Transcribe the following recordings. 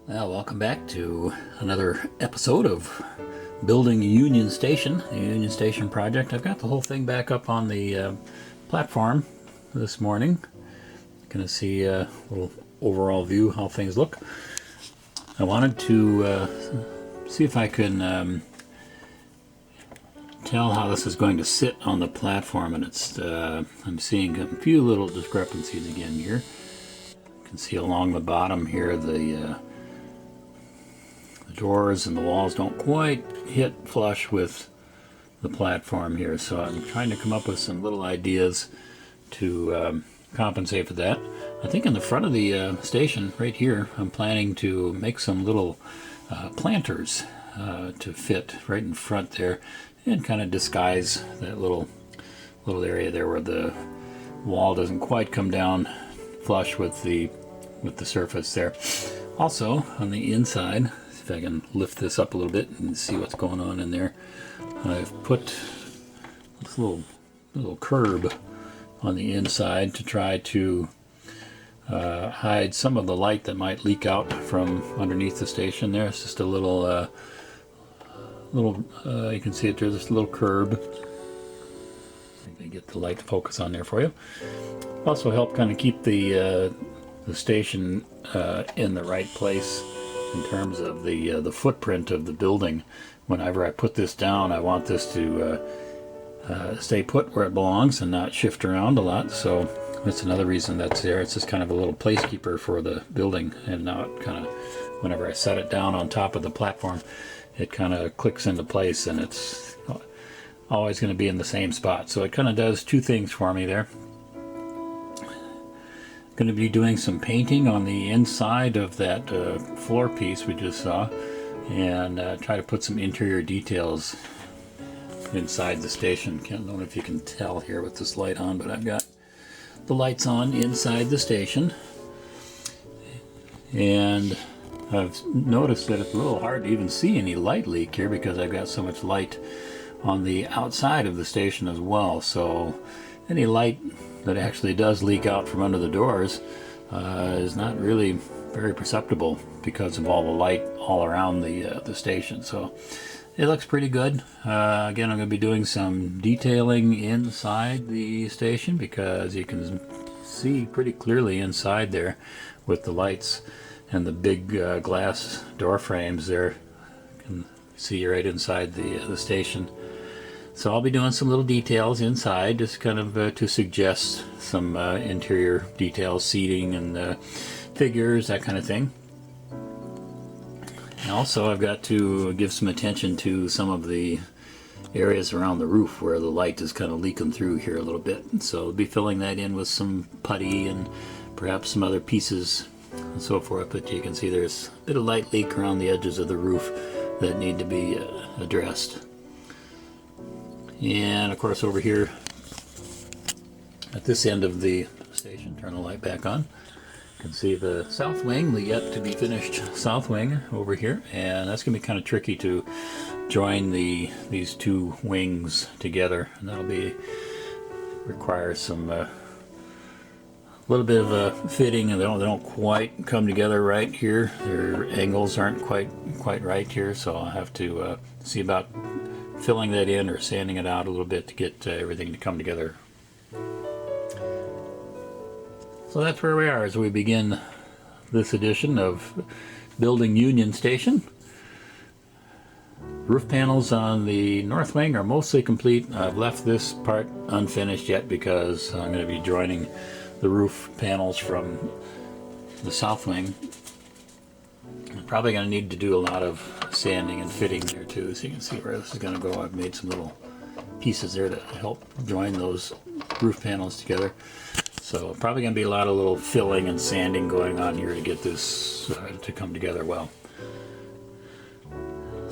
Well, welcome back to another episode of Building Union Station, the Union Station project. I've got the whole thing back up on the platform this morning. You're going to see a little overall view how things look. I wanted to see if I can tell how this is going to sit on the platform, and it's I'm seeing a few little discrepancies again here. You can see along the bottom here the doors and the walls don't quite hit flush with the platform here, so I'm trying to come up with some little ideas to compensate for that. I think in the front of the station right here I'm planning to make some little planters to fit right in front there and kind of disguise that little area there where the wall doesn't quite come down flush with the surface there. Also on the inside, if I can lift this up a little bit and see what's going on in there, I've put this little curb on the inside to try to hide some of the light that might leak out from underneath the station there. It's just a little you can see it there's this little curb. I can get the light to focus on there for you. Also help kind of keep the station in the right place in terms of the footprint of the building. Whenever I put this down, I want this to stay put where it belongs and not shift around a lot. So that's another reason that's there. It's just kind of a little placekeeper for the building, and now it kind of, whenever I set it down on top of the platform, it kind of clicks into place and it's always going to be in the same spot. So it kind of does two things for me there. Going to be doing some painting on the inside of that floor piece we just saw, and try to put some interior details inside the station. I don't know if you can tell here with this light on, but I've got the lights on inside the station, and I've noticed that it's a little hard to even see any light leak here because I've got so much light on the outside of the station as well. So any light that actually does leak out from under the doors is not really very perceptible because of all the light all around the station. So it looks pretty good. Again, I'm going to be doing some detailing inside the station because you can see pretty clearly inside there with the lights and the big glass door frames there. You can see right inside the station. So I'll be doing some little details inside, just kind of to suggest some interior details, seating and figures, that kind of thing. And also I've got to give some attention to some of the areas around the roof where the light is kind of leaking through here a little bit. So I'll be filling that in with some putty and perhaps some other pieces and so forth. But you can see there's a bit of light leak around the edges of the roof that need to be addressed. And of course over here at this end of the station, turn the light back on, you can see the south wing, the yet to be finished south wing over here, and that's going to be kind of tricky to join these two wings together, and that'll be require some little bit of a fitting, and they don't quite come together right here. Their angles aren't quite right here, so I'll have to see about filling that in or sanding it out a little bit to get everything to come together. So that's where we are as we begin this edition of Building Union Station. Roof panels on the north wing are mostly complete. I've left this part unfinished yet because I'm going to be joining the roof panels from the south wing. I'm probably going to need to do a lot of sanding and fitting there too, so you can see where this is going to go. I've made some little pieces there to help join those roof panels together. So probably going to be a lot of little filling and sanding going on here to get this to come together well.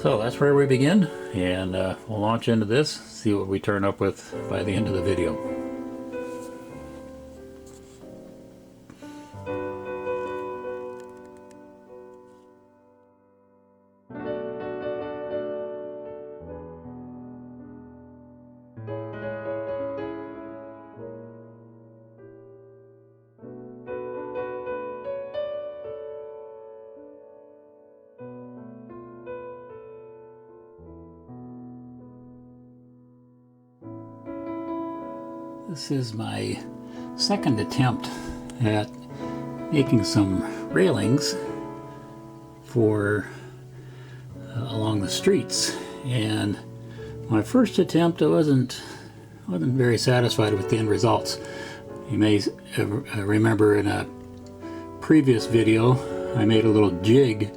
So that's where we begin, and we'll launch into this, see what we turn up with by the end of the video. This is my second attempt at making some railings for along the streets, and my first attempt I wasn't very satisfied with the end results. You may remember in a previous video I made a little jig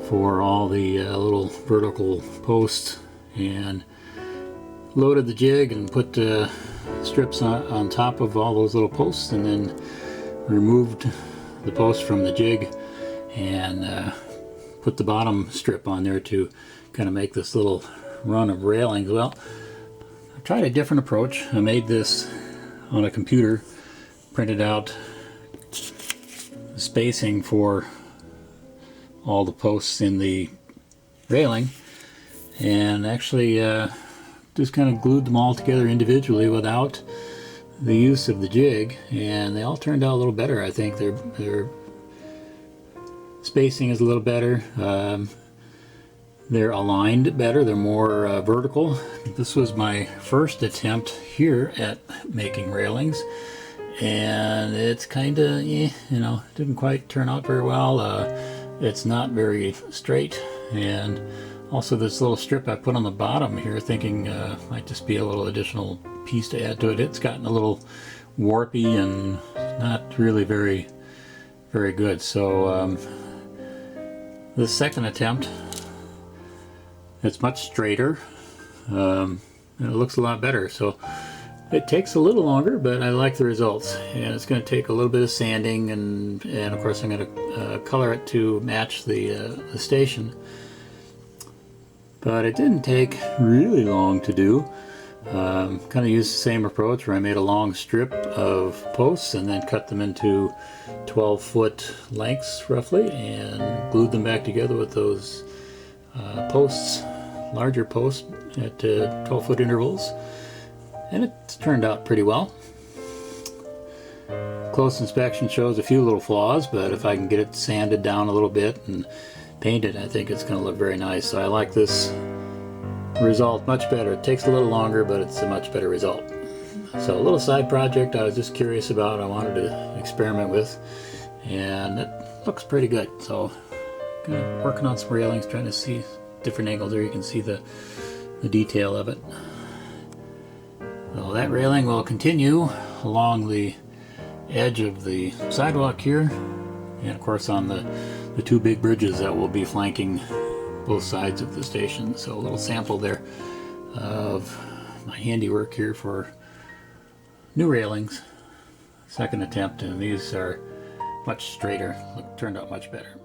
for all the little vertical posts and loaded the jig and put strips on top of all those little posts, and then removed the post from the jig and put the bottom strip on there to kind of make this little run of railings. Well, I tried a different approach. I made this on a computer, printed out the spacing for all the posts in the railing, and actually just kind of glued them all together individually without the use of the jig, and they all turned out a little better. I think their spacing is a little better. They're aligned better. They're more vertical. This was my first attempt here at making railings, and it's kind of, didn't quite turn out very well. It's not very straight, and also this little strip I put on the bottom here, thinking might just be a little additional piece to add to it. It's gotten a little warpy and not really very good. So the second attempt, it's much straighter, and it looks a lot better. So it takes a little longer, but I like the results, and it's going to take a little bit of sanding, and of course I'm going to color it to match the station. But it didn't take really long to do. Kind of used the same approach where I made a long strip of posts and then cut them into 12-foot lengths roughly, and glued them back together with those posts, larger posts at 12-foot intervals, and it's turned out pretty well. Close inspection shows a few little flaws, but if I can get it sanded down a little bit and painted, I think it's going to look very nice. So I like this result much better. It takes a little longer, but it's a much better result. So a little side project I was just curious about, I wanted to experiment with, and it looks pretty good. So kind of working on some railings, trying to see different angles there. You can see the detail of it. So that railing will continue along the edge of the sidewalk here, and of course on the two big bridges that will be flanking both sides of the station. So a little sample there of my handiwork here for new railings. Second attempt, and these are much straighter. Turned out much better.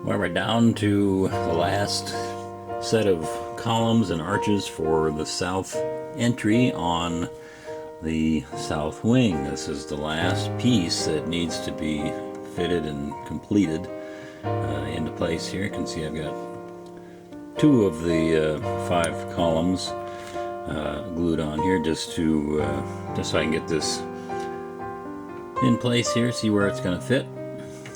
Well, we're down to the last set of columns and arches for the south entry on the south wing. This is the last piece that needs to be fitted and completed into place here. You can see I've got two of the 5 columns glued on here just so I can get this in place here, see where it's going to fit,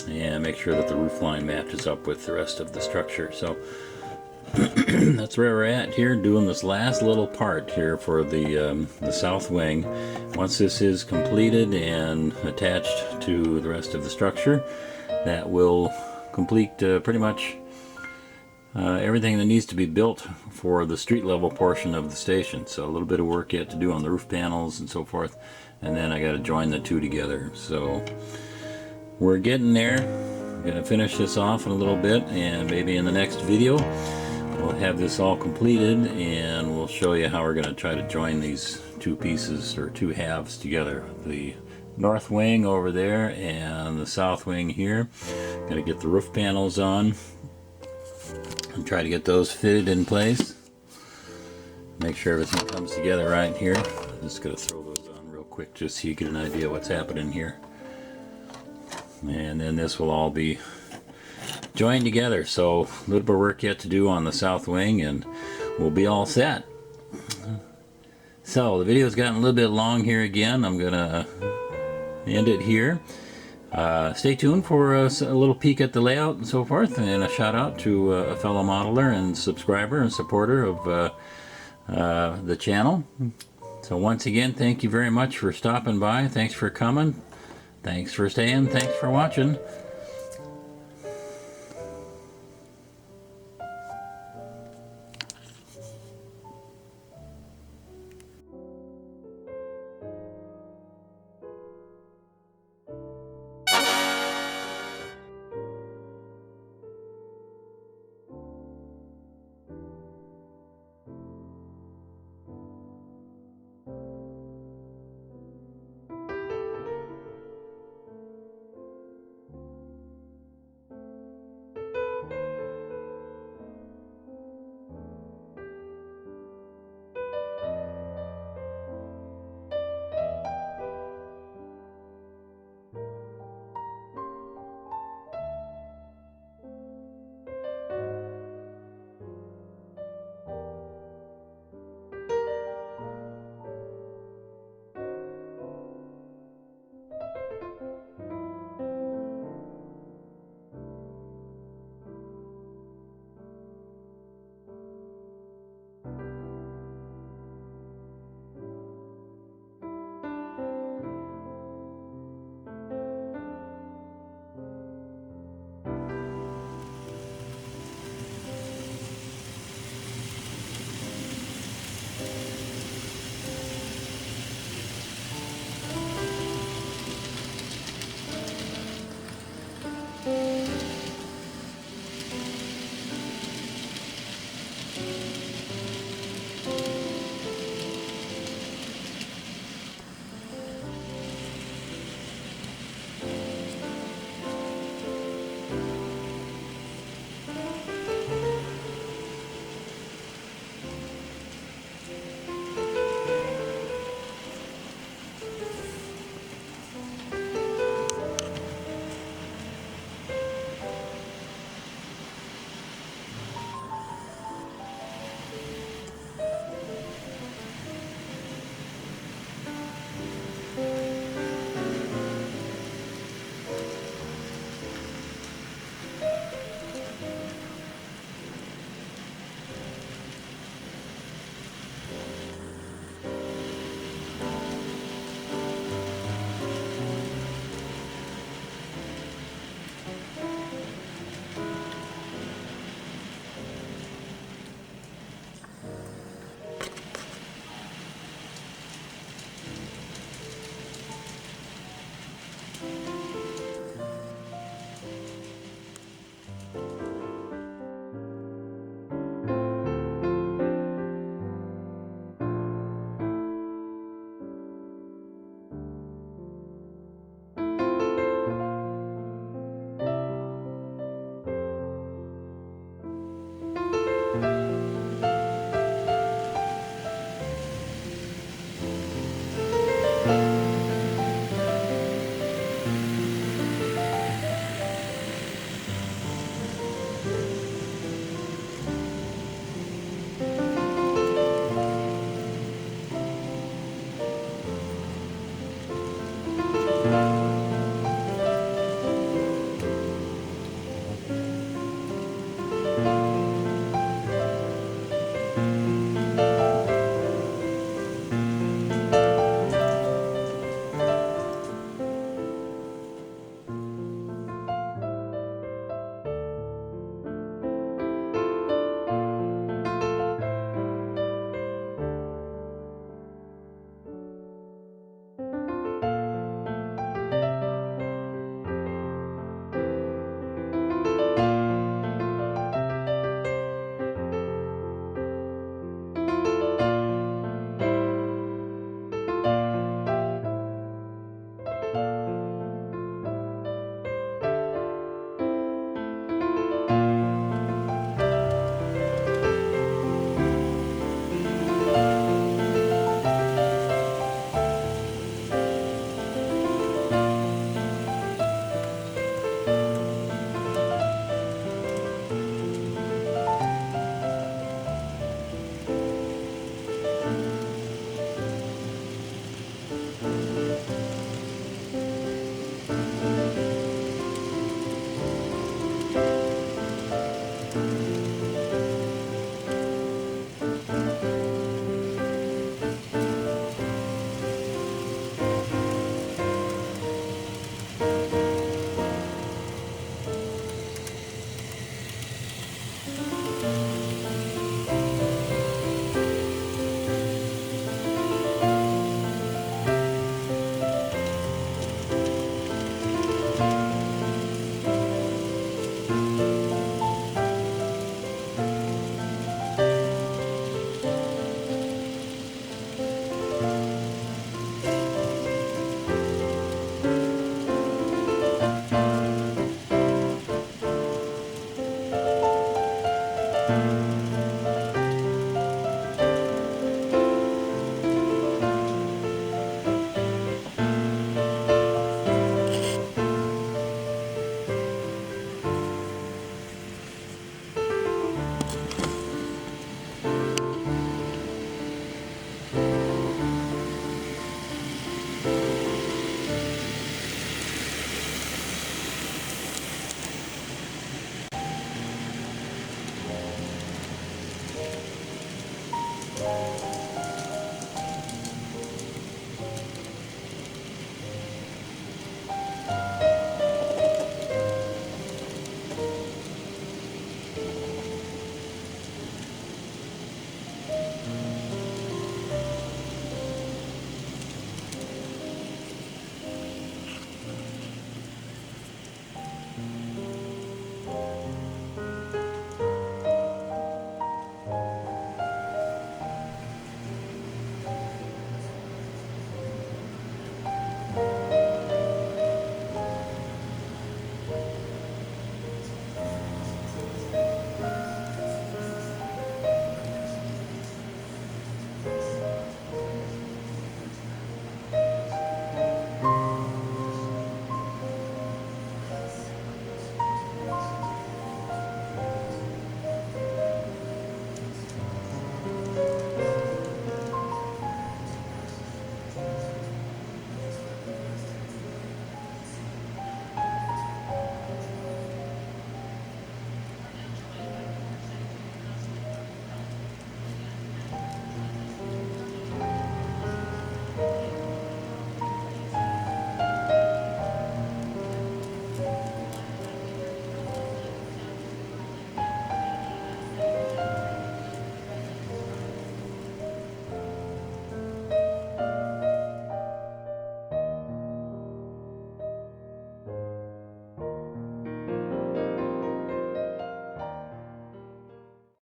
and make sure that the roof line matches up with the rest of the structure. So that's where we're at here, doing this last little part here for the south wing. Once this is completed and attached to the rest of the structure, that will complete pretty much everything that needs to be built for the street level portion of the station. So a little bit of work yet to do on the roof panels and so forth, and then I got to join the two together. So we're getting there. I'm going to finish this off in a little bit, and maybe in the next video we'll have this all completed, and we'll show you how we're going to try to join these two pieces or two halves together. The north wing over there and the south wing here. Got to get the roof panels on and try to get those fitted in place. Make sure everything comes together right here. I'm just going to throw those on real quick just so you get an idea what's happening here. And then this will all be joined together. So a little bit of work yet to do on the south wing, and we'll be all set. So the video's gotten a little bit long here again. I'm going to end it here. Stay tuned for a little peek at the layout and so forth, and a shout out to a fellow modeler and subscriber and supporter of the channel. So once again, thank you very much for stopping by. Thanks for coming. Thanks for staying. Thanks for watching.